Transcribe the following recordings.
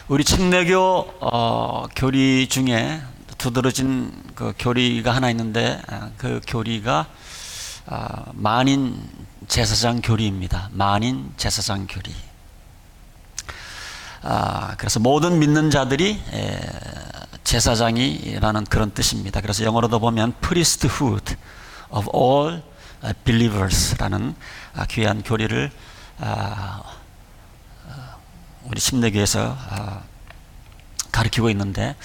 우리 침례교 교리 중에 두드러진 그 교리가 하나 있는데 그 교리가 만인 제사장 교리입니다. 만인 제사장 교리. 그래서 모든 믿는 자들이 제사장이라는 그런 뜻입니다. 그래서 영어로도 보면 priesthood of all believers라는 귀한 교리를 우리 침례교에서 가르치고 있는데,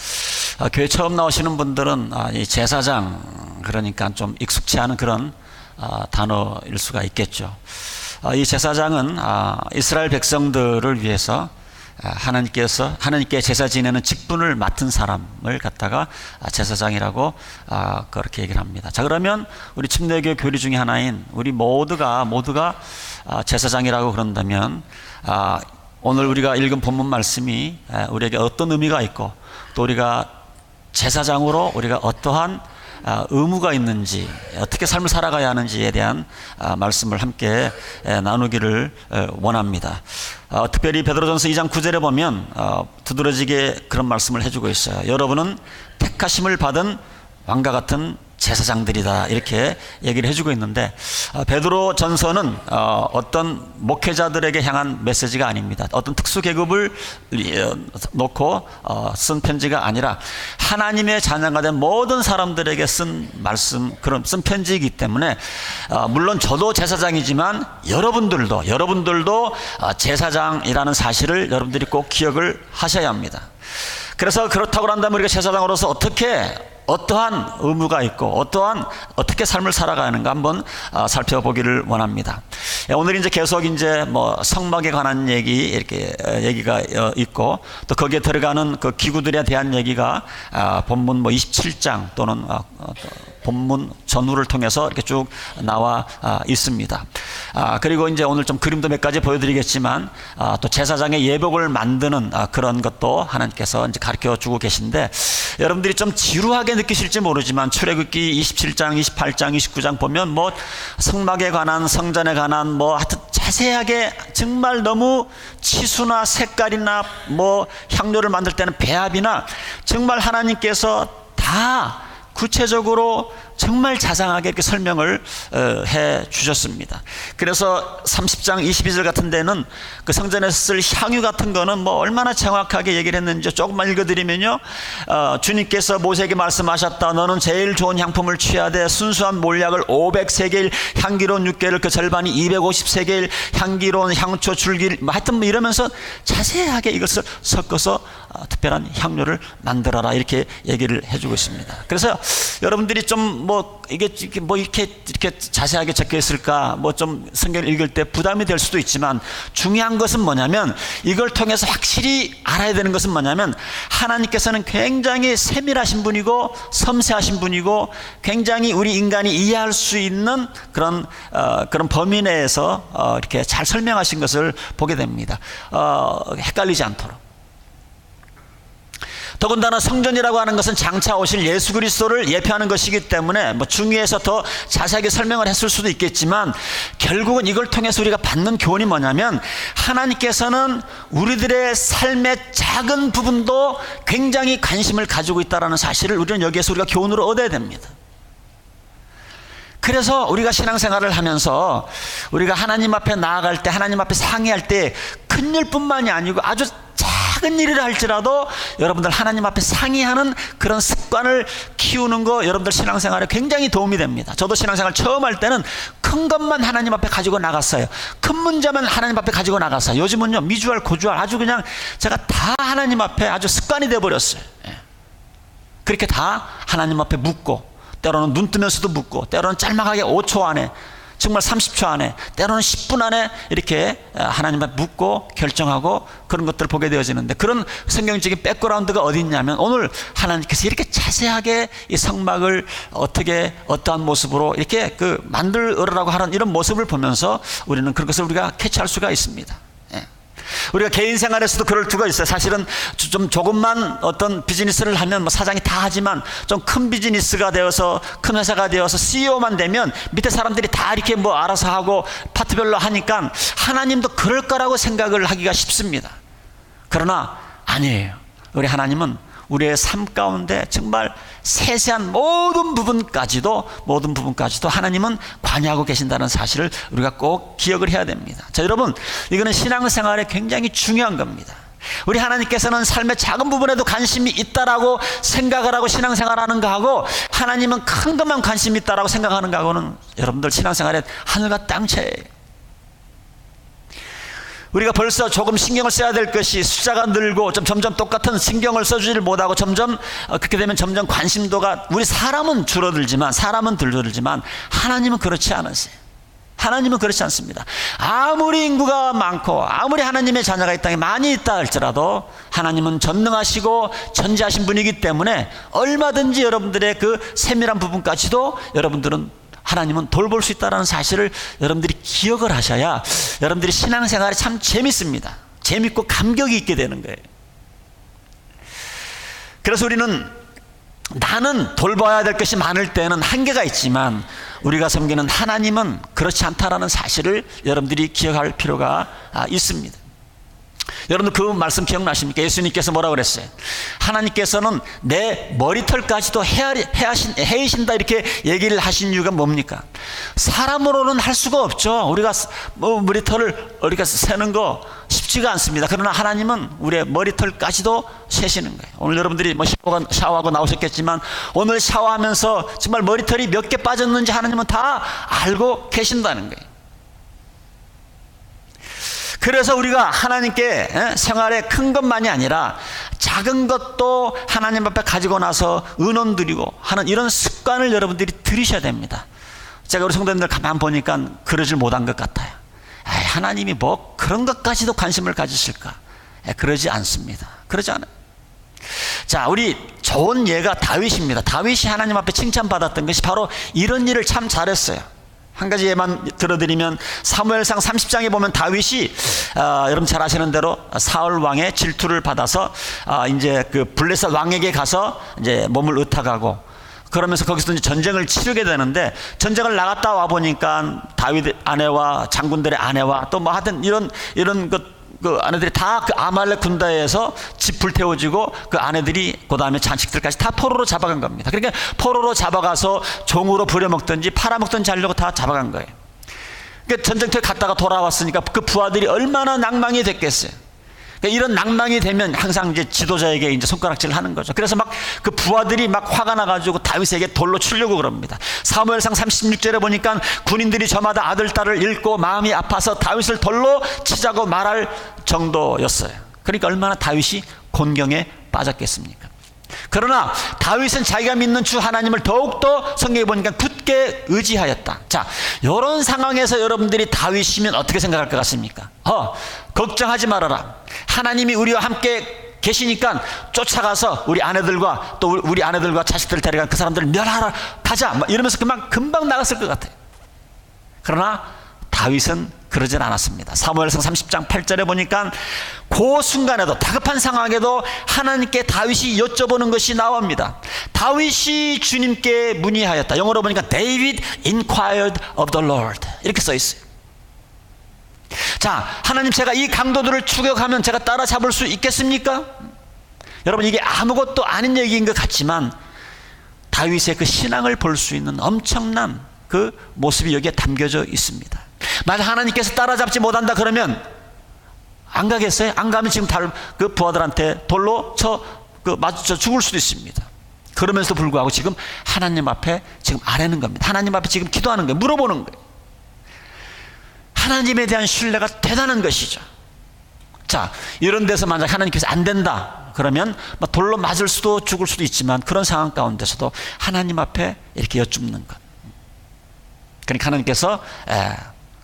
교회 처음 나오시는 분들은 이 제사장, 그러니까 좀 익숙치 않은 그런 단어일 수가 있겠죠. 이 제사장은 이스라엘 백성들을 위해서 하나님께 제사 지내는 직분을 맡은 사람을 갖다가 제사장이라고 그렇게 얘기를 합니다. 자, 그러면 우리 침례교 교리 중에 하나인 우리 모두가 제사장이라고 그런다면 오늘 우리가 읽은 본문 말씀이 우리에게 어떤 의미가 있고, 또 우리가 제사장으로 우리가 어떠한 의무가 있는지, 어떻게 삶을 살아가야 하는지에 대한 말씀을 함께 나누기를 원합니다. 특별히 베드로전서 2장 9절에 보면 두드러지게 그런 말씀을 해주고 있어요. 여러분은 택하심을 받은 왕과 같은 제사장들이다, 이렇게 얘기를 해주고 있는데, 베드로전서는 어떤 목회자들에게 향한 메시지가 아닙니다. 어떤 특수 계급을 놓고 쓴 편지가 아니라 하나님의 자녀가 된 모든 사람들에게 쓴 쓴 편지이기 때문에, 물론 저도 제사장이지만 여러분들도 제사장이라는 사실을 여러분들이 꼭 기억을 하셔야 합니다. 그래서 그렇다고 한다면 우리가 제사장으로서 어떠한 의무가 있고 어떻게 삶을 살아가는가 한번 살펴보기를 원합니다. 오늘 이제 계속 성막에 관한 얘기가 있고, 또 거기에 들어가는 그 기구들에 대한 얘기가 본문 27장 또는 본문 전후를 통해서 이렇게 쭉 나와 있습니다. 그리고 이제 오늘 좀 그림도 몇 가지 보여드리겠지만, 또 제사장의 예복을 만드는 그런 것도 하나님께서 이제 가르쳐 주고 계신데, 여러분들이 좀 지루하게 느끼실지 모르지만 출애굽기 27장, 28장, 29장 보면 성막에 관한, 성전에 관한 하여튼 자세하게 정말 너무 치수나 색깔이나 향료를 만들 때는 배합이나 정말 하나님께서 다 구체적으로 정말 자상하게 이렇게 설명을 해 주셨습니다. 그래서 30장 22절 같은 데는 그 성전에서 쓸 향유 같은 거는 얼마나 정확하게 얘기를 했는지 조금만 읽어드리면요, 주님께서 모세에게 말씀하셨다. 너는 제일 좋은 향품을 취하되 순수한 몰약을 500세겔, 향기로운 육개를 그 절반이 250세겔, 향기로운 향초 줄기, 하여튼 이러면서 자세하게 이것을 섞어서 특별한 향료를 만들어라, 이렇게 얘기를 해주고 있습니다. 그래서 여러분들이 좀 이렇게 자세하게 적혀 있을까, 좀 성경을 읽을 때 부담이 될 수도 있지만, 중요한 것은 뭐냐면, 이걸 통해서 확실히 알아야 되는 것은 뭐냐면, 하나님께서는 굉장히 세밀하신 분이고 섬세하신 분이고, 굉장히 우리 인간이 이해할 수 있는 그런 범위 내에서 이렇게 잘 설명하신 것을 보게 됩니다. 헷갈리지 않도록. 더군다나 성전이라고 하는 것은 장차 오실 예수 그리스도를 예표하는 것이기 때문에 중요해서 더 자세하게 설명을 했을 수도 있겠지만, 결국은 이걸 통해서 우리가 받는 교훈이 뭐냐면, 하나님께서는 우리들의 삶의 작은 부분도 굉장히 관심을 가지고 있다는 사실을 우리는 여기에서 우리가 교훈으로 얻어야 됩니다. 그래서 우리가 신앙생활을 하면서 우리가 하나님 앞에 나아갈 때, 하나님 앞에 상의할 때 큰일뿐만이 아니고 아주 작은 일이라 할지라도 여러분들 하나님 앞에 상의하는 그런 습관을 키우는 거, 여러분들 신앙생활에 굉장히 도움이 됩니다. 저도 신앙생활 처음 할 때는 큰 것만 하나님 앞에 가지고 나갔어요. 큰 문제만 하나님 앞에 가지고 나갔어요. 요즘은요, 미주알 고주알 아주 그냥 제가 다 하나님 앞에 아주 습관이 돼버렸어요. 그렇게 다 하나님 앞에 묻고, 때로는 눈 뜨면서도 묻고, 때로는 짤막하게 5초 안에, 정말 30초 안에, 때로는 10분 안에 이렇게 하나님 앞에 묻고 결정하고 그런 것들을 보게 되어지는데, 그런 성경적인 백그라운드가 어디 있냐면, 오늘 하나님께서 이렇게 자세하게 이 성막을 어떠한 모습으로 이렇게 만들으라고 하는 이런 모습을 보면서 우리는 그런 것을 우리가 캐치할 수가 있습니다. 우리가 개인 생활에서도 그럴 수가 있어요. 사실은 조금만 어떤 비즈니스를 하면 사장이 다 하지만, 좀 큰 비즈니스가 되어서, 큰 회사가 되어서 CEO만 되면 밑에 사람들이 다 이렇게 알아서 하고 파트별로 하니까 하나님도 그럴 거라고 생각을 하기가 쉽습니다. 그러나 아니에요. 우리 하나님은 우리의 삶 가운데 정말 세세한 모든 부분까지도 하나님은 관여하고 계신다는 사실을 우리가 꼭 기억을 해야 됩니다. 자, 여러분, 이거는 신앙생활에 굉장히 중요한 겁니다. 우리 하나님께서는 삶의 작은 부분에도 관심이 있다라고 생각을 하고 신앙생활하는 거하고, 하나님은 큰 것만 관심이 있다라고 생각하는 거하고는 여러분들 신앙생활에 하늘과 땅 차이예요. 우리가 벌써 조금 신경을 써야 될 것이 숫자가 늘고 점점 똑같은 신경을 써주지를 못하고 그렇게 되면 점점 관심도가, 우리 사람은 줄어들지만 하나님은 그렇지 않으세요. 하나님은 그렇지 않습니다. 아무리 인구가 많고 아무리 하나님의 자녀가 이 땅에 많이 있다 할지라도 하나님은 전능하시고 전지하신 분이기 때문에 얼마든지 여러분들의 그 세밀한 부분까지도 하나님은 돌볼 수 있다는 사실을 여러분들이 기억을 하셔야 여러분들이 신앙생활이 참 재밌습니다. 재밌고 감격이 있게 되는 거예요. 그래서 우리는 나는 돌봐야 될 것이 많을 때는 한계가 있지만 우리가 섬기는 하나님은 그렇지 않다라는 사실을 여러분들이 기억할 필요가 있습니다. 여러분들 그 말씀 기억나십니까? 예수님께서 뭐라고 그랬어요? 하나님께서는 내 머리털까지도 헤이신다 이렇게 얘기를 하신 이유가 뭡니까? 사람으로는 할 수가 없죠. 우리가 머리털을 우리가 세는 거 쉽지가 않습니다. 그러나 하나님은 우리의 머리털까지도 세시는 거예요. 오늘 여러분들이 샤워하고 나오셨겠지만 오늘 샤워하면서 정말 머리털이 몇 개 빠졌는지 하나님은 다 알고 계신다는 거예요. 그래서 우리가 하나님께 생활에 큰 것만이 아니라 작은 것도 하나님 앞에 가지고 나서 은원 드리고 하는 이런 습관을 여러분들이 들이셔야 됩니다. 제가 우리 성도님들 가만 보니까 그러질 못한 것 같아요. 하나님이 뭐 그런 것까지도 관심을 가지실까? 그러지 않습니다. 그러지 않아요. 자, 우리 좋은 예가 다윗입니다. 다윗이 하나님 앞에 칭찬받았던 것이 바로 이런 일을 참 잘했어요. 한 가지 예만 들어드리면 사무엘상 30장에 보면 다윗이 여러분 잘 아시는 대로 사울 왕의 질투를 받아서 이제 그 블레셋 왕에게 가서 이제 몸을 의탁하고 그러면서 거기서 이제 전쟁을 치르게 되는데, 전쟁을 나갔다 와 보니까 다윗 아내와 장군들의 아내와 또 뭐 하여튼 이런 그 아내들이 다 그 아말렉 군대에서 집 불태워지고 그 아내들이 그 다음에 자식들까지 다 포로로 잡아간 겁니다. 그러니까 포로로 잡아가서 종으로 부려먹든지 팔아먹든지 하려고 다 잡아간 거예요. 그러니까 전쟁터에 갔다가 돌아왔으니까 그 부하들이 얼마나 낭망이 됐겠어요. 그러니까 이런 낭망이 되면 항상 이제 지도자에게 이제 손가락질을 하는 거죠. 그래서 막 그 부하들이 막 화가 나가지고 다윗에게 돌로 치려고 그럽니다. 사무엘상 36절에 보니까 군인들이 저마다 아들, 딸을 잃고 마음이 아파서 다윗을 돌로 치자고 말할 정도였어요. 그러니까 얼마나 다윗이 곤경에 빠졌겠습니까? 그러나 다윗은 자기가 믿는 주 하나님을 더욱더 성경에 보니까 굳게 의지하였다. 자, 이런 상황에서 여러분들이 다윗이면 어떻게 생각할 것 같습니까? 걱정하지 말아라. 하나님이 우리와 함께 계시니까 쫓아가서 우리 아내들과 또 우리 아내들과 자식들을 데려간 그 사람들을 멸하러 가자, 이러면서 금방 나갔을 것 같아요. 그러나 다윗은 그러진 않았습니다. 사무엘상 30장 8절에 보니까 그 순간에도 다급한 상황에도 하나님께 다윗이 여쭤보는 것이 나옵니다. 다윗이 주님께 문의하였다. 영어로 보니까 David inquired of the Lord 이렇게 써 있어요. 자, 하나님, 제가 이 강도들을 추격하면 제가 따라잡을 수 있겠습니까? 여러분, 이게 아무것도 아닌 얘기인 것 같지만 다윗의 그 신앙을 볼 수 있는 엄청난 그 모습이 여기에 담겨져 있습니다. 만약 하나님께서 따라잡지 못한다 그러면 안 가겠어요? 안 가면 지금 그 부하들한테 돌로 맞춰 죽을 수도 있습니다. 그러면서도 불구하고 지금 하나님 앞에 지금 아뢰는 겁니다. 하나님 앞에 지금 기도하는 거예요. 물어보는 거예요. 하나님에 대한 신뢰가 대단한 것이죠. 자, 이런 데서 만약 하나님께서 안 된다 그러면 돌로 맞을 수도 죽을 수도 있지만 그런 상황 가운데서도 하나님 앞에 이렇게 여쭙는 것. 그러니까 하나님께서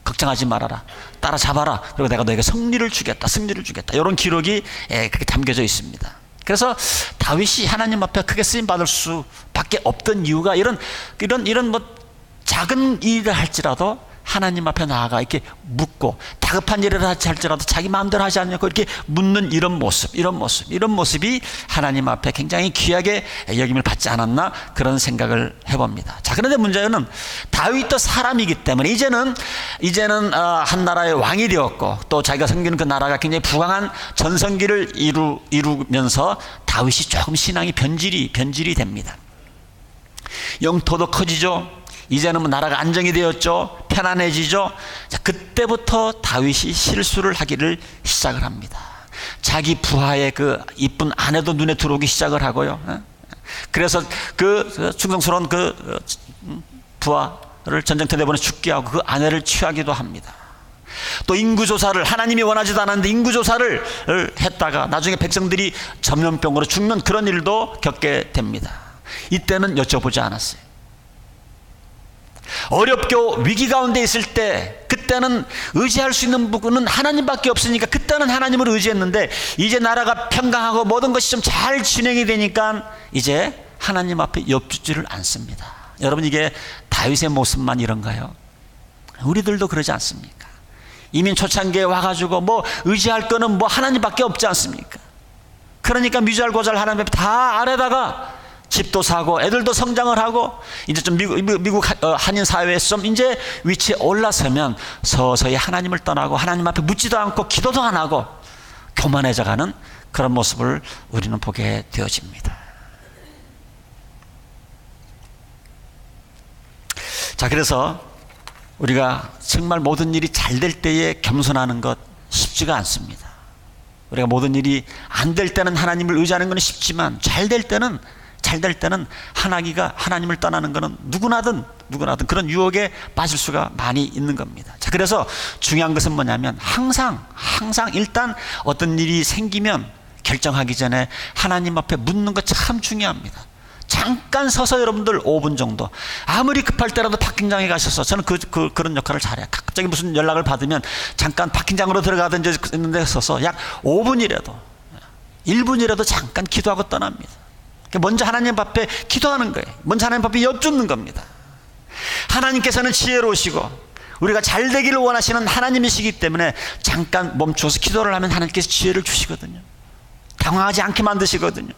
걱정하지 말아라, 따라잡아라, 그리고 내가 너에게 승리를 주겠다 이런 기록이 그렇게 담겨져 있습니다. 그래서 다윗이 하나님 앞에 크게 쓰임 받을 수밖에 없던 이유가 이런 뭐 작은 일을 할지라도 하나님 앞에 나아가 이렇게 묻고 다급한 일을 할지라도 자기 마음대로 하지 않냐고 이렇게 묻는 이런 모습이 하나님 앞에 굉장히 귀하게 여김을 받지 않았나 그런 생각을 해봅니다. 자, 그런데 문제는 다윗도 사람이기 때문에 이제는 한 나라의 왕이 되었고 또 자기가 섬기는 그 나라가 굉장히 부강한 전성기를 이루면서 다윗이 조금 신앙이 변질이 됩니다. 영토도 커지죠. 이제는 나라가 안정이 되었죠. 편안해지죠. 자, 그때부터 다윗이 실수를 하기를 시작을 합니다. 자기 부하의 그 이쁜 아내도 눈에 들어오기 시작을 하고요. 그래서 그 충성스러운 그 부하를 전쟁터 내보내 죽게 하고 그 아내를 취하기도 합니다. 또 인구조사를 하나님이 원하지도 않았는데 인구조사를 했다가 나중에 백성들이 전염병으로 죽는 그런 일도 겪게 됩니다. 이때는 여쭤보지 않았어요. 어렵고 위기 가운데 있을 때 그때는 의지할 수 있는 부분은 하나님밖에 없으니까 그때는 하나님을 의지했는데 이제 나라가 평강하고 모든 것이 좀 잘 진행이 되니까 이제 하나님 앞에 엽주지를 않습니다. 여러분, 이게 다윗의 모습만 이런가요? 우리들도 그러지 않습니까? 이민 초창기에 와가지고 뭐 의지할 거는 뭐 하나님밖에 없지 않습니까? 그러니까 미잘고잘 하나님 앞에 다 아래다가 집도 사고 애들도 성장을 하고 이제 좀 미국 한인 사회에서 좀 이제 위치에 올라서면 서서히 하나님을 떠나고 하나님 앞에 묻지도 않고 기도도 안 하고 교만해져가는 그런 모습을 우리는 보게 되어집니다. 자, 그래서 우리가 정말 모든 일이 잘 될 때에 겸손하는 것 쉽지가 않습니다. 우리가 모든 일이 안 될 때는 하나님을 의지하는 건 쉽지만 잘 될 때는 하나님을 떠나는 것은 누구나든 그런 유혹에 빠질 수가 많이 있는 겁니다. 자, 그래서 중요한 것은 뭐냐면 항상 일단 어떤 일이 생기면 결정하기 전에 하나님 앞에 묻는 것 참 중요합니다. 잠깐 서서 여러분들 5분 정도, 아무리 급할 때라도 파킹장에 가셔서, 저는 그런 역할을 잘해요. 갑자기 무슨 연락을 받으면 잠깐 파킹장으로 들어가던 데 있는 데 서서 약 5분이라도 1분이라도 잠깐 기도하고 떠납니다. 먼저 하나님 앞에 기도하는 거예요. 먼저 하나님 앞에 엿줍는 겁니다. 하나님께서는 지혜로우시고 우리가 잘 되기를 원하시는 하나님이시기 때문에 잠깐 멈춰서 기도를 하면 하나님께서 지혜를 주시거든요. 당황하지 않게 만드시거든요.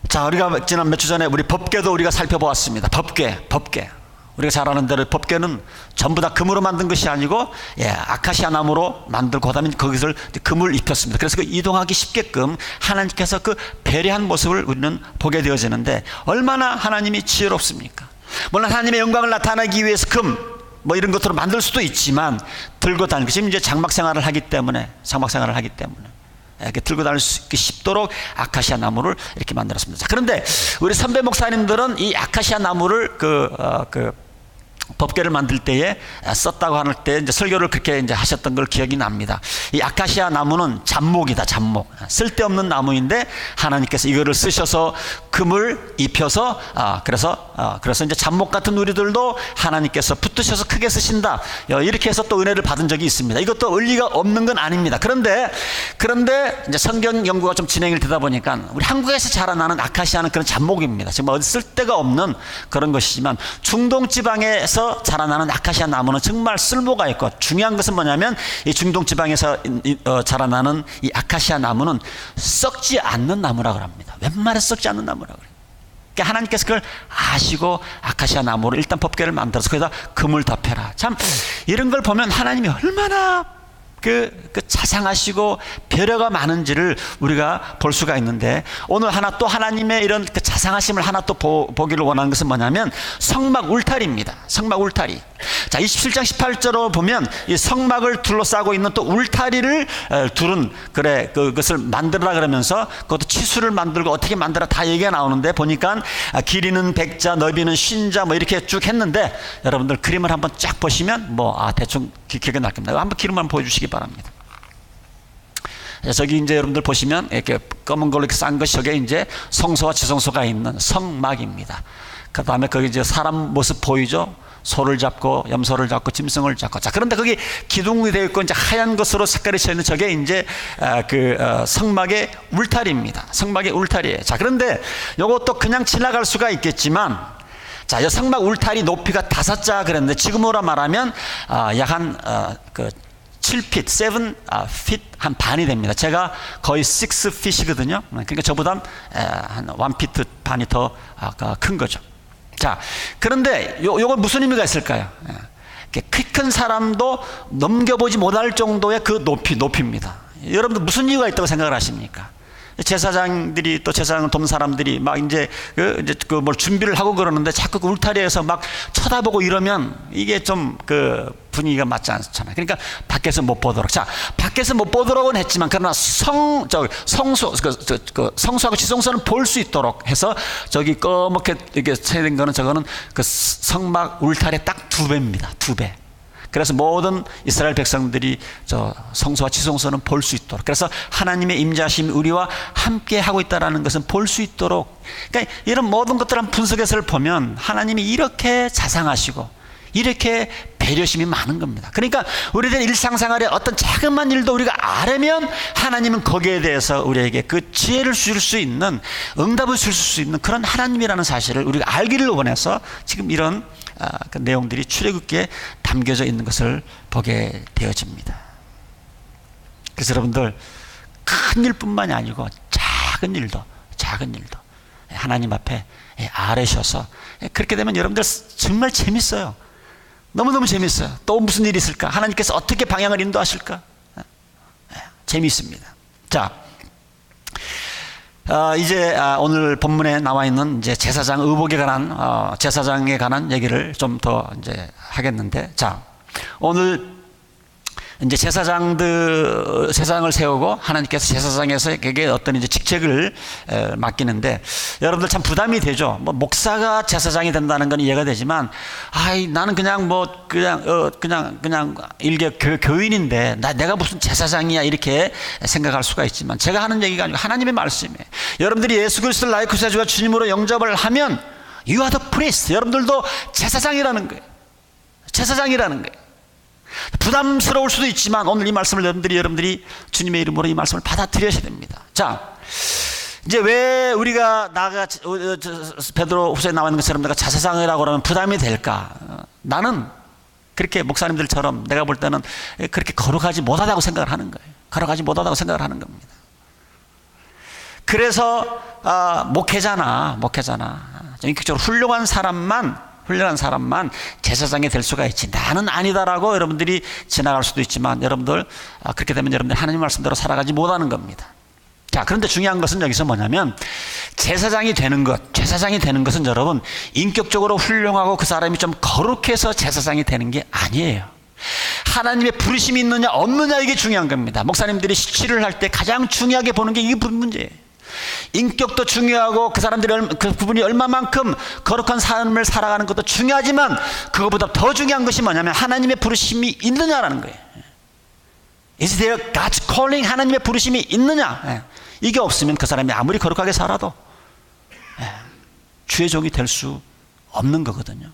자, 우리가 지난 몇 주 전에 우리 법궤도 우리가 살펴보았습니다. 법궤. 우리가 잘 아는 대로 법궤는 전부 다 금으로 만든 것이 아니고 아카시아 나무로 만들고 그다음에 거기서 금을 입혔습니다. 그래서 그 이동하기 쉽게끔 하나님께서 그 배려한 모습을 우리는 보게 되어지는데 얼마나 하나님이 지혜롭습니까? 물론 하나님의 영광을 나타내기 위해서 금 뭐 이런 것들을 만들 수도 있지만 들고 다니고 지금 이제 장막 생활을 하기 때문에 이렇게 들고 다닐 수 있게 쉽도록 아카시아 나무를 이렇게 만들었습니다. 자, 그런데 우리 선배 목사님들은 이 아카시아 나무를 법궤를 만들 때에 썼다고 할 때 이제 설교를 그렇게 이제 하셨던 걸 기억이 납니다. 이 아카시아 나무는 잡목이다, 잡목. 쓸데없는 나무인데 하나님께서 이거를 쓰셔서 금을 입혀서 그래서 이제 잡목 같은 우리들도 하나님께서 붙드셔서 크게 쓰신다. 이렇게 해서 또 은혜를 받은 적이 있습니다. 이것도 의리가 없는 건 아닙니다. 그런데 이제 성경 연구가 좀 진행이 되다 보니까 우리 한국에서 자라나는 아카시아는 그런 잡목입니다. 지금 어디 쓸데가 없는 그런 것이지만 중동 지방에서 자라나는 아카시아 나무는 정말 쓸모가 있고 중요한 것은 뭐냐면 이 중동 지방에서 자라나는 이 아카시아 나무는 썩지 않는 나무라고 합니다. 웬만해서 썩지 않는 나무라고 그래요. 그러니까 하나님께서 그걸 아시고 아카시아 나무를 일단 법궤를 만들어서 거기다 금을 덮여라. 참 이런 걸 보면 하나님이 얼마나 자상하시고 배려가 많은지를 우리가 볼 수가 있는데 오늘 또 하나님의 이런 그 자상하심을 하나 또 보기를 원하는 것은 뭐냐면 성막 울타리입니다. 성막 울타리. 자, 27장 18절로 보면 이 성막을 둘러싸고 있는 또 울타리를 둘은 그것을 만들라 그러면서 그것도 치수를 만들고 어떻게 만들어 다 얘기가 나오는데 보니까 길이는 100자, 너비는 50자 뭐 이렇게 쭉 했는데 여러분들 그림을 한번 쫙 보시면 대충 기억이 날 겁니다. 한번 그림만 보여주시기 바랍니다. 저기 이제 여러분들 보시면 이렇게 검은 걸로 이렇게 싼 것이 저게 이제 성소와 지성소가 있는 성막입니다. 그 다음에 거기 이제 사람 모습 보이죠? 소를 잡고 염소를 잡고 짐승을 잡고. 자, 그런데 거기 기둥이 되어 있고 이제 하얀 것으로 색깔이 쳐 있는 저게 이제 성막의 울타리입니다. 성막의 울타리예요. 자, 그런데 이것도 그냥 지나갈 수가 있겠지만 자, 성막 울타리 높이가 5자 그랬는데 지금으로 말하면 약 한 7핏, 7핏 한 반이 됩니다. 제가 거의 6핏이거든요. 그러니까 저보다 한 1핏 반이 더 큰 거죠. 자, 그런데 요거 무슨 의미가 있을까요? 키 큰 사람도 넘겨보지 못할 정도의 그 높이입니다. 여러분들 무슨 이유가 있다고 생각을 하십니까? 제사장들이 또 제사장을 돕는 사람들이 막 이제 뭘 준비를 하고 그러는데 자꾸 그 울타리에서 막 쳐다보고 이러면 이게 좀 분위기가 맞지 않잖아요. 그러니까 밖에서 못 보도록. 자, 밖에서 못 보도록은 했지만 그러나 성수하고 지성소는 볼 수 있도록 해서 저기 꺼멓게 이게 새된 거는 저거는 그 성막 울타리 딱 2배입니다. 2배. 그래서 모든 이스라엘 백성들이 저 성소와 지성소는 볼 수 있도록, 그래서 하나님의 임재하심이 우리와 함께 하고 있다는 것은 볼 수 있도록, 그러니까 이런 모든 것들을 분석해서 보면 하나님이 이렇게 자상하시고 이렇게 배려심이 많은 겁니다. 그러니까 우리들 일상생활에 어떤 자그마한 일도 우리가 알면 하나님은 거기에 대해서 우리에게 그 지혜를 줄 수 있는, 응답을 줄 수 있는 그런 하나님이라는 사실을 우리가 알기를 원해서 지금 이런 그 내용들이 출애굽기에 담겨져 있는 것을 보게 되어집니다. 그래서 여러분들 큰 일뿐만이 아니고 작은 일도 하나님 앞에 아뢰셔서, 그렇게 되면 여러분들 정말 재밌어요. 너무너무 재밌어요. 또 무슨 일이 있을까? 하나님께서 어떻게 방향을 인도하실까? 재미있습니다. 자, 이제 오늘 본문에 나와 있는 이제 제사장 의복에 관한 제사장에 관한 얘기를 좀 더 이제 하겠는데, 자, 오늘 이제 제사장을 세우고 하나님께서 제사장에게 어떤 이제 직책을 맡기는데, 여러분들 참 부담이 되죠. 뭐 목사가 제사장이 된다는 건 이해가 되지만, 나는 그냥 그냥 일개 교인인데 내가 무슨 제사장이야 이렇게 생각할 수가 있지만, 제가 하는 얘기가 아니고 하나님의 말씀이에요. 여러분들이 예수 그리스도를 나의 구세주와 주님으로 영접을 하면 You are the priest. 여러분들도 제사장이라는 거예요. 제사장이라는 거예요. 부담스러울 수도 있지만 오늘 이 말씀을 여러분들이 주님의 이름으로 이 말씀을 받아들여야 됩니다. 자, 이제 왜 우리가 베드로 후서에 나와 있는 것처럼 내가 제사장이라고 그러면 부담이 될까? 나는 그렇게 목사님들처럼 내가 볼 때는 그렇게 거룩하지 못하다고 생각을 하는 거예요. 거룩하지 못하다고 생각을 하는 겁니다. 그래서 목회자나 인격적으로 훌륭한 사람만 제사장이 될 수가 있지, 나는 아니다라고 여러분들이 지나갈 수도 있지만, 여러분들 그렇게 되면 여러분들 하나님 말씀대로 살아가지 못하는 겁니다. 자, 그런데 중요한 것은 여기서 뭐냐면, 제사장이 되는 것은 여러분 인격적으로 훌륭하고 그 사람이 좀 거룩해서 제사장이 되는 게 아니에요. 하나님의 부르심이 있느냐 없느냐, 이게 중요한 겁니다. 목사님들이 시치를 할 때 가장 중요하게 보는 게 이게 문제예요. 인격도 중요하고 그분이 얼마만큼 거룩한 삶을 살아가는 것도 중요하지만, 그것보다 더 중요한 것이 뭐냐면 하나님의 부르심이 있느냐라는 거예요. Is there God's calling? 하나님의 부르심이 있느냐? 이게 없으면 그 사람이 아무리 거룩하게 살아도 주의 종이 될 수 없는 거거든요.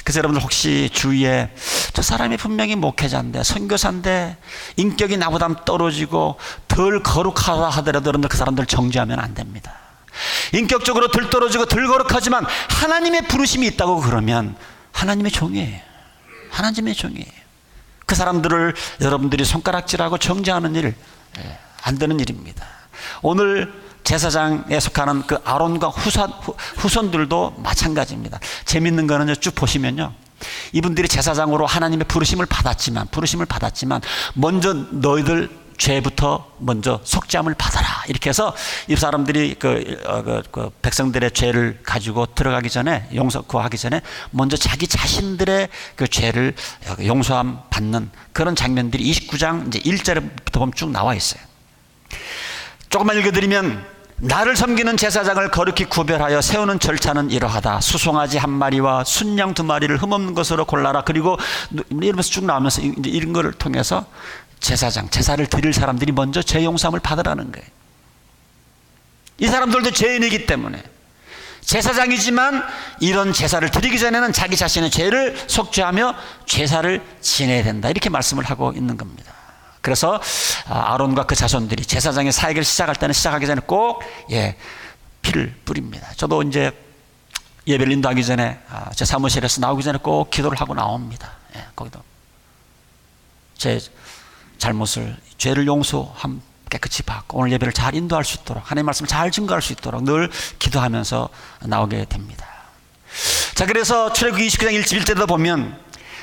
그래서 여러분들 혹시 주위에 저 사람이 분명히 목회자인데 선교사인데 인격이 나보다 떨어지고 덜 거룩하다 하더라도 여러분들 그 사람들 정죄하면 안 됩니다. 인격적으로 덜 떨어지고 덜 거룩하지만 하나님의 부르심이 있다고 그러면 하나님의 종이에요. 하나님의 종이에요. 그 사람들을 여러분들이 손가락질하고 정죄하는 일 안 되는 일입니다. 오늘 제사장에 속하는 그 아론과 후손들도 마찬가지입니다. 재밌는 거는 쭉 보시면요, 이분들이 제사장으로 하나님의 부르심을 받았지만 먼저 너희들 죄부터 먼저 속죄함을 받아라, 이렇게 해서 이 사람들이 그 백성들의 죄를 가지고 들어가기 전에, 구하기 전에 먼저 자기 자신들의 그 죄를 용서함 받는 그런 장면들이 29장 이제 1절부터 보면 쭉 나와 있어요. 조금만 읽어드리면, 나를 섬기는 제사장을 거룩히 구별하여 세우는 절차는 이러하다. 수송아지 1마리와 순양 2마리를 흠없는 것으로 골라라. 그리고 이러면서 쭉 나오면서 이제 이런 거를 통해서 제사를 드릴 사람들이 먼저 죄 용서함을 받으라는 거예요. 이 사람들도 죄인이기 때문에 제사장이지만 이런 제사를 드리기 전에는 자기 자신의 죄를 속죄하며 제사를 지내야 된다, 이렇게 말씀을 하고 있는 겁니다. 그래서 아론과 그 자손들이 제사장의 사역을 시작할 때는 시작하기 전에 꼭 피를 뿌립니다. 저도 이제 예배를 인도하기 전에 제 사무실에서 나오기 전에 꼭 기도를 하고 나옵니다. 예, 거기도 제 잘못을, 죄를 용서함 깨끗이 받고 오늘 예배를 잘 인도할 수 있도록, 하나님의 말씀을 잘 증거할 수 있도록 늘 기도하면서 나오게 됩니다. 자, 그래서 출애굽기 29장 1절에도 보면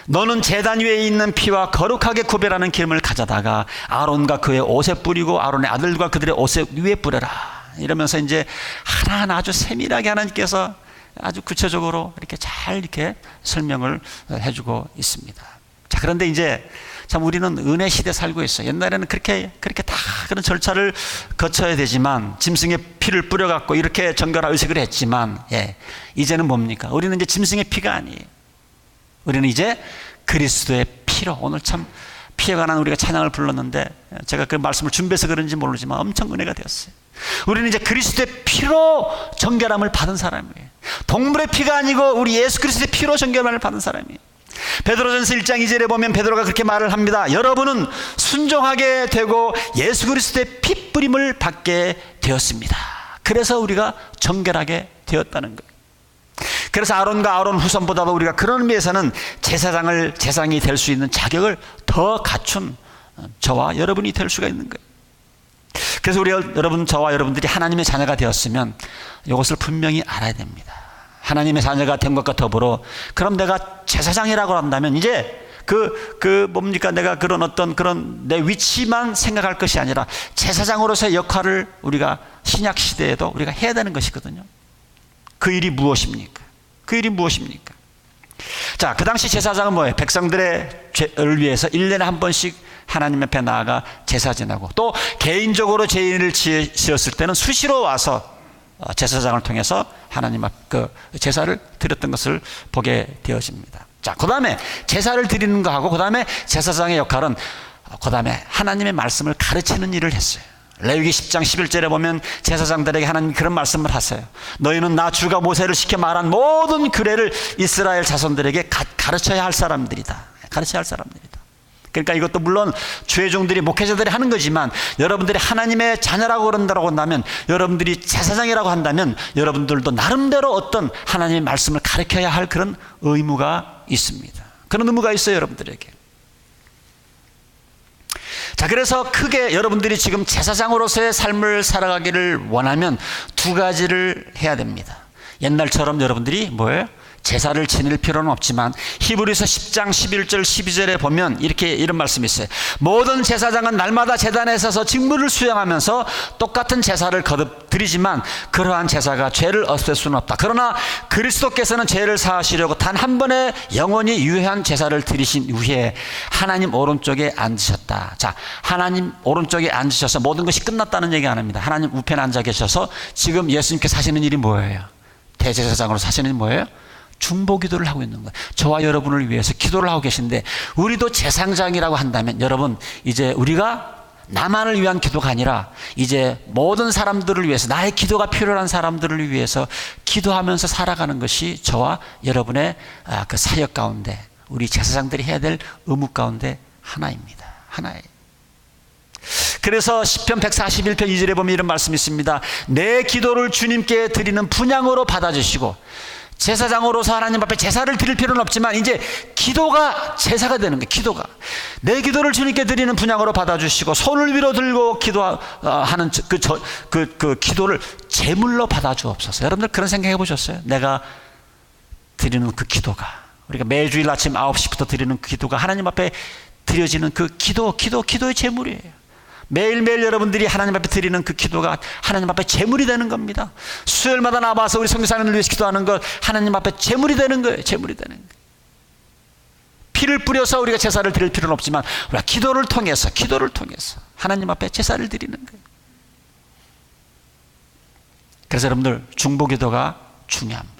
너는 제단 위에 있는 피와 거룩하게 구별하는 기름을 가져다가 아론과 그의 옷에 뿌리고 아론의 아들과 그들의 옷에 위에 뿌려라. 이러면서 이제 하나하나 아주 세밀하게 하나님께서 아주 구체적으로 이렇게 잘 이렇게 설명을 해주고 있습니다. 자, 그런데 이제 참 우리는 은혜 시대에 살고 있어요. 옛날에는 그렇게 다 그런 절차를 거쳐야 되지만, 짐승의 피를 뿌려갖고 이렇게 정결한 의식을 했지만, 예, 이제는 뭡니까? 우리는 이제 짐승의 피가 아니에요. 우리는 이제 그리스도의 피로, 오늘 참 피에 관한 우리가 찬양을 불렀는데, 제가 그 말씀을 준비해서 그런지 모르지만 엄청 은혜가 되었어요. 우리는 이제 그리스도의 피로 정결함을 받은 사람이에요. 동물의 피가 아니고 우리 예수 그리스도의 피로 정결함을 받은 사람이에요. 베드로전서 1장 2절에 보면 베드로가 그렇게 말을 합니다. 여러분은 순종하게 되고 예수 그리스도의 피 뿌림을 받게 되었습니다. 그래서 우리가 정결하게 되었다는 거예요. 그래서 아론과 아론 후손보다도 우리가 그런 의미에서는 제사장이 될 수 있는 자격을 더 갖춘 저와 여러분이 될 수가 있는 거예요. 그래서 저와 여러분들이 하나님의 자녀가 되었으면 이것을 분명히 알아야 됩니다. 하나님의 자녀가 된 것과 더불어, 그럼 내가 제사장이라고 한다면 이제 내가 그런 내 위치만 생각할 것이 아니라 제사장으로서의 역할을 우리가 신약 시대에도 우리가 해야 되는 것이거든요. 그 일이 무엇입니까? 자, 그 당시 제사장은 뭐예요? 백성들의 죄를 위해서 1년에 한 번씩 하나님 앞에 나아가 제사 지내고, 또 개인적으로 죄인을 지었을 때는 수시로 와서 제사장을 통해서 하나님 앞 제사를 드렸던 것을 보게 되어집니다. 자, 그 다음에 제사를 드리는 거하고 그 다음에 제사장의 역할은 그 다음에 하나님의 말씀을 가르치는 일을 했어요. 레위기 10장 11절에 보면 제사장들에게 하나님 그런 말씀을 하세요. 너희는 나 주가 모세를 시켜 말한 모든 규례를 이스라엘 자손들에게 가르쳐야 할 사람들이다. 그러니까 이것도 물론 주의종들이, 목회자들이 하는 거지만, 여러분들이 하나님의 자녀라고 그런다고 한다면, 여러분들이 제사장이라고 한다면 여러분들도 나름대로 어떤 하나님의 말씀을 가르쳐야 할 그런 의무가 있습니다. 그런 의무가 있어요, 여러분들에게. 자, 그래서 크게 여러분들이 지금 제사장으로서의 삶을 살아가기를 원하면 두 가지를 해야 됩니다. 옛날처럼 여러분들이 뭐예요? 제사를 지낼 필요는 없지만, 히브리서 10장 11절 12절에 보면 이런 말씀이 있어요. 모든 제사장은 날마다 제단에 서서 직무를 수행하면서 똑같은 제사를 거듭 드리지만 그러한 제사가 죄를 없앨 수는 없다. 그러나 그리스도께서는 죄를 사하시려고 단 한 번의 영원히 유효한 제사를 드리신 후에 하나님 오른쪽에 앉으셨다. 자, 하나님 오른쪽에 앉으셔서 모든 것이 끝났다는 얘기 안 합니다. 하나님 우편에 앉아 계셔서 지금 예수님께서 하시는 일이 뭐예요? 대제사장으로 사시는 일이 뭐예요? 중보기도를 하고 있는 거예요. 저와 여러분을 위해서 기도를 하고 계신데, 우리도 제사장이라고 한다면 여러분, 이제 우리가 나만을 위한 기도가 아니라 이제 모든 사람들을 위해서, 나의 기도가 필요한 사람들을 위해서 기도하면서 살아가는 것이 저와 여러분의 그 사역 가운데, 우리 제사장들이 해야 될 의무 가운데 하나입니다. 하나예요. 그래서 시편 141편 2절에 보면 이런 말씀이 있습니다. 내 기도를 주님께 드리는 분향으로 받아주시고, 제사장으로서 하나님 앞에 제사를 드릴 필요는 없지만 이제 기도가 제사가 되는 거예요. 기도가 내 기도를 주님께 드리는 분향으로 받아주시고, 손을 위로 들고 기도하는 그 기도를 제물로 받아주옵소서. 여러분들 그런 생각해 보셨어요? 내가 드리는 그 기도가, 우리가 매주일 아침 9시부터 드리는 그 기도가 하나님 앞에 드려지는 그 기도의 제물이에요. 매일매일 여러분들이 하나님 앞에 드리는 그 기도가 하나님 앞에 제물이 되는 겁니다. 수요일마다 나와서 우리 선교사님을 위해서 기도하는 것, 하나님 앞에 제물이 되는 거예요. 제물이 되는 거예요. 피를 뿌려서 우리가 제사를 드릴 필요는 없지만 우리가 기도를 통해서 하나님 앞에 제사를 드리는 거예요. 그래서 여러분들 중보기도가 중요합니다.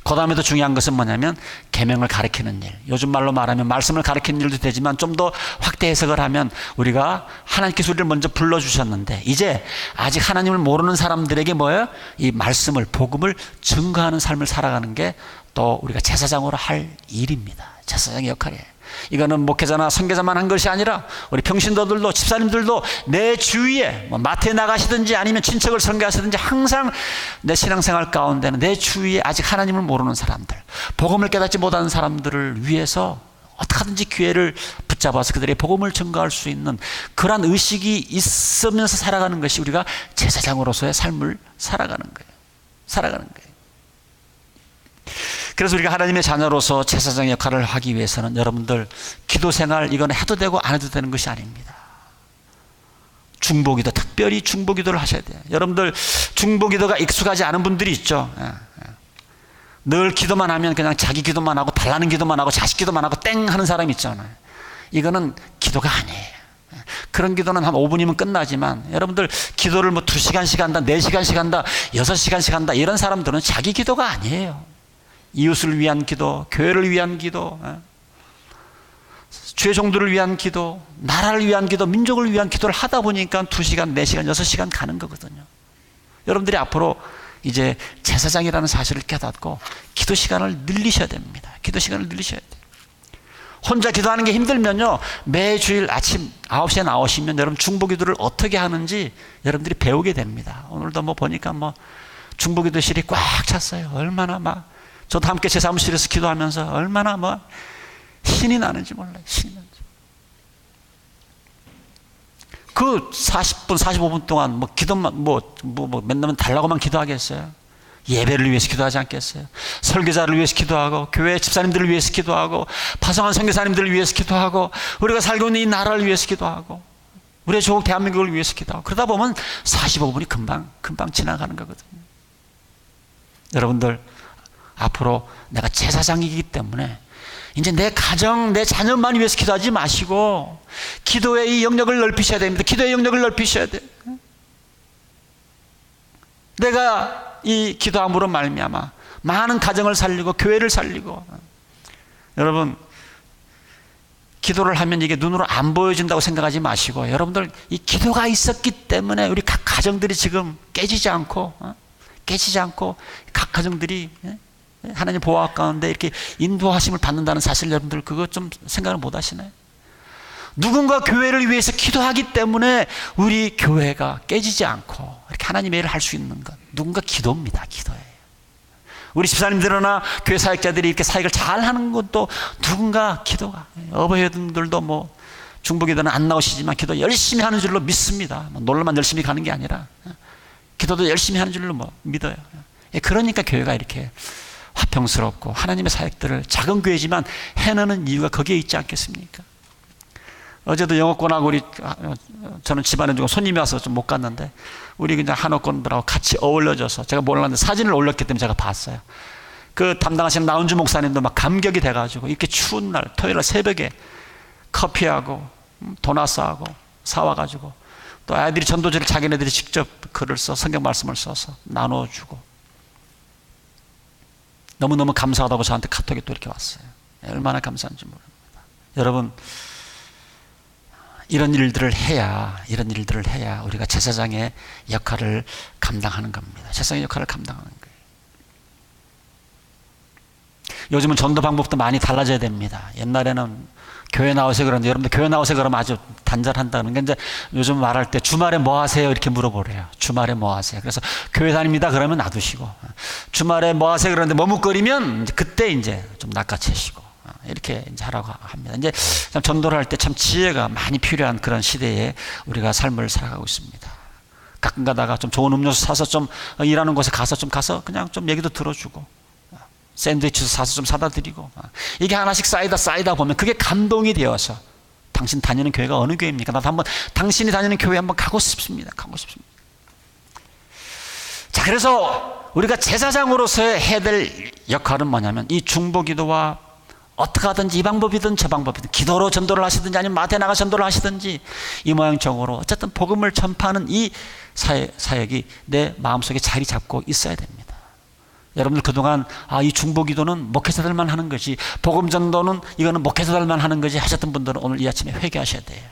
그 다음에 더 중요한 것은 뭐냐면 계명을 가르치는 일. 요즘 말로 말하면 말씀을 가르치는 일도 되지만, 좀 더 확대 해석을 하면 우리가 하나님께서 우리를 먼저 불러주셨는데 이제 아직 하나님을 모르는 사람들에게 뭐예요? 이 말씀을, 복음을 증거하는 삶을 살아가는 게 또 우리가 제사장으로 할 일입니다. 제사장의 역할이에요. 이거는 목회자나 선교자만 한 것이 아니라 우리 평신도들도 집사님들도 내 주위에 뭐 마트에 나가시든지 아니면 친척을 선교하시든지 항상 내 신앙생활 가운데는 내 주위에 아직 하나님을 모르는 사람들, 복음을 깨닫지 못하는 사람들을 위해서 어떻게 하든지 기회를 붙잡아서 그들의 복음을 증거할 수 있는 그러한 의식이 있으면서 살아가는 것이 우리가 제사장으로서의 삶을 살아가는 거예요. 그래서 우리가 하나님의 자녀로서 제사장 역할을 하기 위해서는 여러분들 기도 생활 이건 해도 되고 안 해도 되는 것이 아닙니다. 중보기도, 특별히 중보기도를 하셔야 돼요. 여러분들 중보기도가 익숙하지 않은 분들이 있죠. 늘 기도만 하면 그냥 자기 기도만 하고 달라는 기도만 하고 자식 기도만 하고 땡 하는 사람이 있잖아요. 이거는 기도가 아니에요. 그런 기도는 한 5분이면 끝나지만 여러분들 기도를 뭐 2시간씩 한다, 4시간씩 한다, 6시간씩 한다 이런 사람들은 자기 기도가 아니에요. 이웃을 위한 기도, 교회를 위한 기도, 주의 종들을 위한 기도, 나라를 위한 기도, 민족을 위한 기도를 하다 보니까 2시간, 4시간, 6시간 가는 거거든요. 여러분들이 앞으로 이제 제사장이라는 사실을 깨닫고 기도 시간을 늘리셔야 됩니다. 기도 시간을 늘리셔야 돼요. 혼자 기도하는 게 힘들면요, 매주일 아침 9시에 나오시면 여러분 중보기도를 어떻게 하는지 여러분들이 배우게 됩니다. 오늘도 뭐 보니까 뭐 중보기도실이 꽉 찼어요. 얼마나 막 저도 함께 제 사무실에서 기도하면서 얼마나 뭐 신이 나는지 몰라요. 신이 나는지. 그 40분, 45분 동안 뭐 기도만 맨날 달라고만 기도하겠어요? 예배를 위해서 기도하지 않겠어요? 설교자를 위해서 기도하고 교회 집사님들을 위해서 기도하고 파송한 선교사님들을 위해서 기도하고 우리가 살고 있는 이 나라를 위해서 기도하고 우리의 조국 대한민국을 위해서 기도하고 그러다 보면 45분이 금방 지나가는 거거든요. 여러분들 앞으로 내가 제사장이기 때문에 이제 내 가정, 내 자녀만 위해서 기도하지 마시고 기도의 이 영역을 넓히셔야 됩니다. 기도의 영역을 넓히셔야 돼요. 내가 이 기도함으로 말미암아 많은 가정을 살리고 교회를 살리고, 여러분 기도를 하면 이게 눈으로 안 보여진다고 생각하지 마시고 여러분들 이 기도가 있었기 때문에 우리 각 가정들이 지금 깨지지 않고 각 가정들이 하나님 보호 가운데 이렇게 인도하심을 받는다는 사실 여러분들 그거 좀 생각을 못 하시나요? 누군가 교회를 위해서 기도하기 때문에 우리 교회가 깨지지 않고 이렇게 하나님의 일을 할 수 있는 것, 누군가 기도입니다. 기도예요. 우리 집사님들이나 교회 사역자들이 이렇게 사역을 잘 하는 것도 누군가 기도가, 어버이들도 뭐 중보기도는 안 나오시지만 기도 열심히 하는 줄로 믿습니다. 놀러만 열심히 가는 게 아니라 기도도 열심히 하는 줄로 뭐 믿어요. 그러니까 교회가 이렇게 화평스럽고 하나님의 사역들을 작은 교회지만 해내는 이유가 거기에 있지 않겠습니까? 어제도 영어권하고 저는 집안에 누가 손님이 와서 좀 못 갔는데 우리 그냥 한어권들하고 같이 어울려져서 제가 몰랐는데 사진을 올렸기 때문에 제가 봤어요. 그 담당하시는 나은주 목사님도 막 감격이 돼가지고 이렇게 추운 날 토요일 새벽에 커피하고 도나스하고 사와가지고 또 아이들이 전도지를 자기네들이 직접 글을 써 성경 말씀을 써서 나눠주고 너무너무 감사하다고 저한테 카톡이 또 이렇게 왔어요. 얼마나 감사한지 모릅니다. 여러분 이런 일들을 해야 우리가 제사장의 역할을 감당하는 겁니다. 제사장의 역할을 감당하는 거예요. 요즘은 전도 방법도 많이 달라져야 됩니다. 옛날에는 교회 나오세요 그러는데 여러분들 교회 나오세요 그러면 아주 단절한다는 게 이제 요즘 말할 때 주말에 뭐 하세요 이렇게 물어보래요. 주말에 뭐 하세요? 그래서 교회 다닙니다 그러면 놔두시고 주말에 뭐 하세요 그러는데 머뭇거리면 이제 그때 이제 좀 낚아채시고 이렇게 이제 하라고 합니다. 이제 참 전도를 할 때 참 지혜가 많이 필요한 그런 시대에 우리가 삶을 살아가고 있습니다. 가끔 가다가 좀 좋은 음료수 사서 좀 일하는 곳에 가서 그냥 좀 얘기도 들어주고 샌드위치 사서 좀 사다 드리고 이게 하나씩 쌓이다 보면 그게 감동이 되어서 당신 다니는 교회가 어느 교회입니까? 나도 한번 당신이 다니는 교회 한번 가고 싶습니다. 자, 그래서 우리가 제사장으로서 해야 될 역할은 뭐냐면 이 중보기도와 어떻게 하든지 이 방법이든 저 방법이든 기도로 전도를 하시든지 아니면 마트에 나가 전도를 하시든지 이 모양적으로 어쨌든 복음을 전파하는 이 사역이 내 마음속에 자리 잡고 있어야 됩니다. 여러분들 그동안 이 중보기도는 목회자들만 하는 거지 복음 전도는 이거는 목회자들만 하는 거지 하셨던 분들은 오늘 이 아침에 회개하셔야 돼요.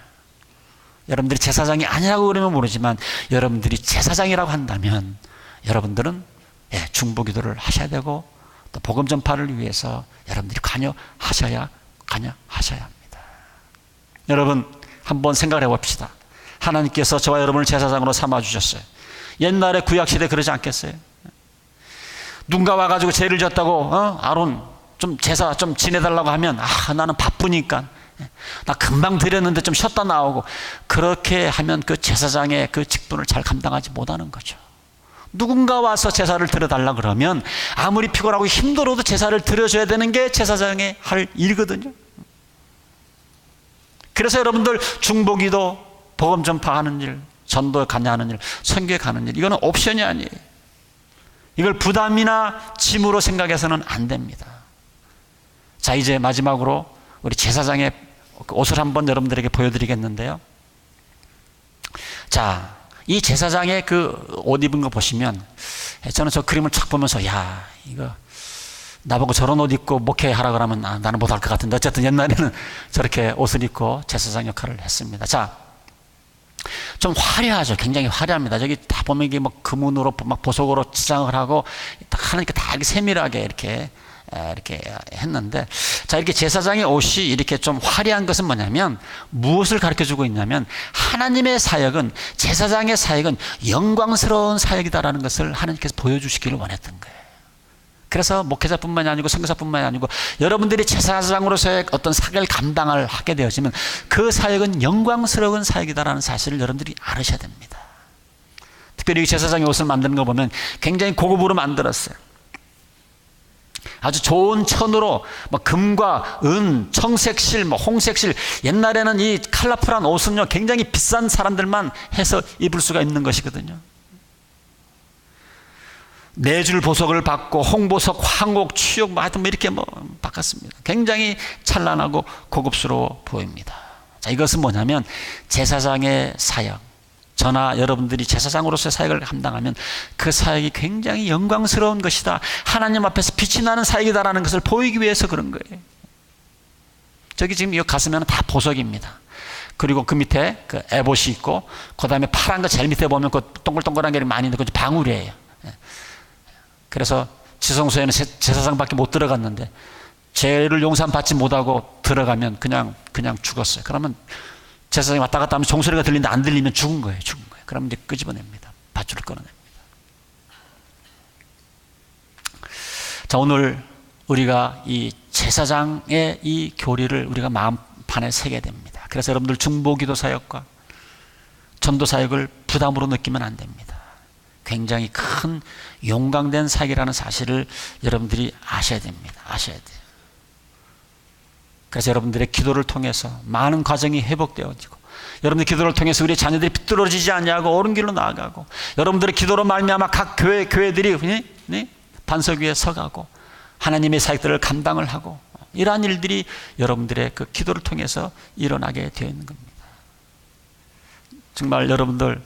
여러분들이 제사장이 아니라고 그러면 모르지만 여러분들이 제사장이라고 한다면 여러분들은 중보기도를 하셔야 되고 또 복음 전파를 위해서 여러분들이 관여하셔야 하셔야 합니다. 여러분 한번 생각을 해봅시다. 하나님께서 저와 여러분을 제사장으로 삼아주셨어요. 옛날에 구약시대 그러지 않겠어요? 누군가 와가지고 죄를 졌다고 아론 좀 제사 좀 지내달라고 하면 나는 바쁘니까 나 금방 드렸는데 좀 쉬었다 나오고, 그렇게 하면 그 제사장의 그 직분을 잘 감당하지 못하는 거죠. 누군가 와서 제사를 드려달라 그러면 아무리 피곤하고 힘들어도 제사를 드려줘야 되는 게 제사장의 할 일이거든요. 그래서 여러분들 중보기도, 복음 전파하는 일, 전도에 관여하는 일, 선교에 가는 일, 이거는 옵션이 아니에요. 이걸 부담이나 짐으로 생각해서는 안 됩니다. 자, 이제 마지막으로 우리 제사장의 옷을 한번 여러분들에게 보여드리겠는데요. 자, 이 제사장의 그 옷 입은 거 보시면, 저는 저 그림을 쫙 보면서 이거 나보고 저런 옷 입고 목회하라 그러면 나는 못할 것 같은데, 어쨌든 옛날에는 저렇게 옷을 입고 제사장 역할을 했습니다. 자, 좀 화려하죠. 굉장히 화려합니다. 저기 다 보면 이게 뭐 금은으로 막 보석으로 치장을 하고 하니까 다 이렇게 세밀하게 이렇게 했는데, 자, 이렇게 제사장의 옷이 이렇게 좀 화려한 것은 뭐냐면, 무엇을 가르쳐 주고 있냐면, 하나님의 사역은, 제사장의 사역은 영광스러운 사역이다라는 것을 하나님께서 보여주시기를 원했던 거예요. 그래서 목회자뿐만이 아니고 선교사뿐만이 아니고 여러분들이 제사장으로서의 어떤 사역을 감당을 하게 되어지면 그 사역은 영광스러운 사역이다라는 사실을 여러분들이 알으셔야 됩니다. 특별히 제사장의 옷을 만드는 거 보면 굉장히 고급으로 만들었어요. 아주 좋은 천으로 금과 은, 청색실, 홍색실, 옛날에는 이 컬러풀한 옷은요 굉장히 비싼 사람들만 해서 입을 수가 있는 것이거든요. 네 줄 보석을 받고 홍보석, 황옥, 추역 하여튼 이렇게 바꿨습니다. 굉장히 찬란하고 고급스러워 보입니다. 자, 이것은 뭐냐면 제사장의 사역, 저나 여러분들이 제사장으로서의 사역을 감당하면 그 사역이 굉장히 영광스러운 것이다, 하나님 앞에서 빛이 나는 사역이다라는 것을 보이기 위해서 그런 거예요. 저기 지금 이 가슴에는 다 보석입니다. 그리고 그 밑에 그 에봇이 있고, 그 다음에 파란 거 제일 밑에 보면 그 동글동글한 게 많이 있는데 그건 방울이에요. 그래서 지성소에는 제사장밖에 못 들어갔는데 죄를 용서받지 못하고 들어가면 그냥 죽었어요. 그러면 제사장이 왔다 갔다 하면 종소리가 들리는데 안 들리면 죽은 거예요. 그러면 이제 끄집어냅니다. 밧줄을 끊어냅니다. 자, 오늘 우리가 이 제사장의 이 교리를 우리가 마음판에 새게 됩니다. 그래서 여러분들 중보기도 사역과 전도 사역을 부담으로 느끼면 안 됩니다. 굉장히 큰 용감된 사역이라는 사실을 여러분들이 아셔야 됩니다. 아셔야 돼요. 그래서 여러분들의 기도를 통해서 많은 과정이 회복되어지고, 여러분들 기도를 통해서 우리 자녀들이 비뚤어지지 않냐고 옳은 길로 나아가고, 여러분들의 기도로 말미암아 각 교회들이 반석 위에 서가고 하나님의 사역들을 감당을 하고, 이러한 일들이 여러분들의 그 기도를 통해서 일어나게 되어 있는 겁니다. 정말 여러분들,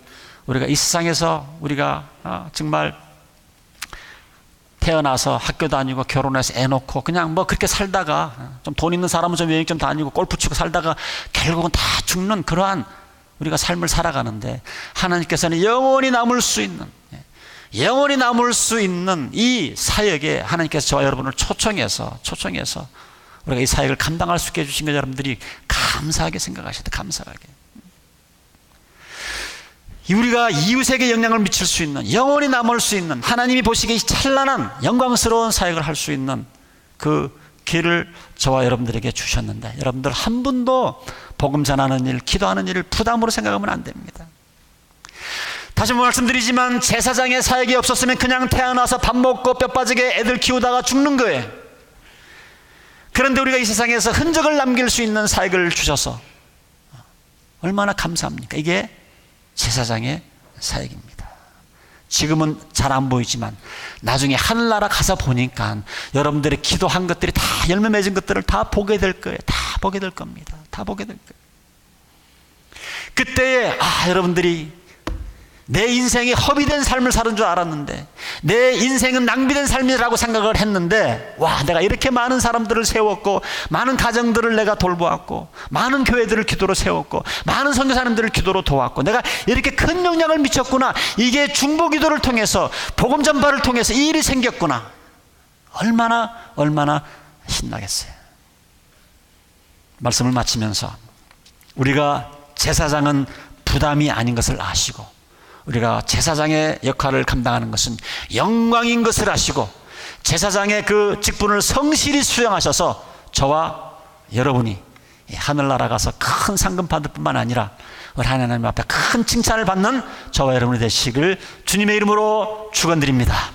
우리가 이 세상에서 우리가 정말 태어나서 학교 다니고 결혼해서 애 놓고 그냥 그렇게 살다가, 좀 돈 있는 사람은 좀 여행 좀 다니고 골프 치고 살다가 결국은 다 죽는 그러한 우리가 삶을 살아가는데, 하나님께서는 영원히 남을 수 있는 이 사역에 하나님께서 저와 여러분을 초청해서 우리가 이 사역을 감당할 수 있게 해주신 것, 여러분들이 감사하게 생각하셔야 돼요. 감사하게. 우리가 이웃에게 영향을 미칠 수 있는, 영원히 남을 수 있는, 하나님이 보시기에 찬란한 영광스러운 사역을 할 수 있는 그 길을 저와 여러분들에게 주셨는데, 여러분들 한 분도 복음 전하는 일, 기도하는 일을 부담으로 생각하면 안 됩니다. 다시 한번 말씀드리지만, 제사장의 사역이 없었으면 그냥 태어나서 밥 먹고 뼈 빠지게 애들 키우다가 죽는 거예요. 그런데 우리가 이 세상에서 흔적을 남길 수 있는 사역을 주셔서 얼마나 감사합니까? 이게 제사장의 사역입니다. 지금은 잘 안 보이지만 나중에 하늘나라 가서 보니까 여러분들의 기도한 것들이 다 열매 맺은 것들을 다 보게 될 거예요. 다 보게 될 겁니다. 다 보게 될 거예요. 그때에 여러분들이 내 인생이 허비된 삶을 사는 줄 알았는데, 내 인생은 낭비된 삶이라고 생각을 했는데, 내가 이렇게 많은 사람들을 세웠고, 많은 가정들을 내가 돌보았고, 많은 교회들을 기도로 세웠고, 많은 선교사님들을 기도로 도왔고, 내가 이렇게 큰 영향을 미쳤구나, 이게 중보기도를 통해서, 복음 전파를 통해서 이 일이 생겼구나, 얼마나 신나겠어요. 말씀을 마치면서 우리가 제사장은 부담이 아닌 것을 아시고 우리가 제사장의 역할을 감당하는 것은 영광인 것을 아시고 제사장의 그 직분을 성실히 수행하셔서 저와 여러분이 하늘나라 가서 큰 상금 받을 뿐만 아니라 우리 하나님 앞에 큰 칭찬을 받는 저와 여러분이 되시길 주님의 이름으로 축원드립니다.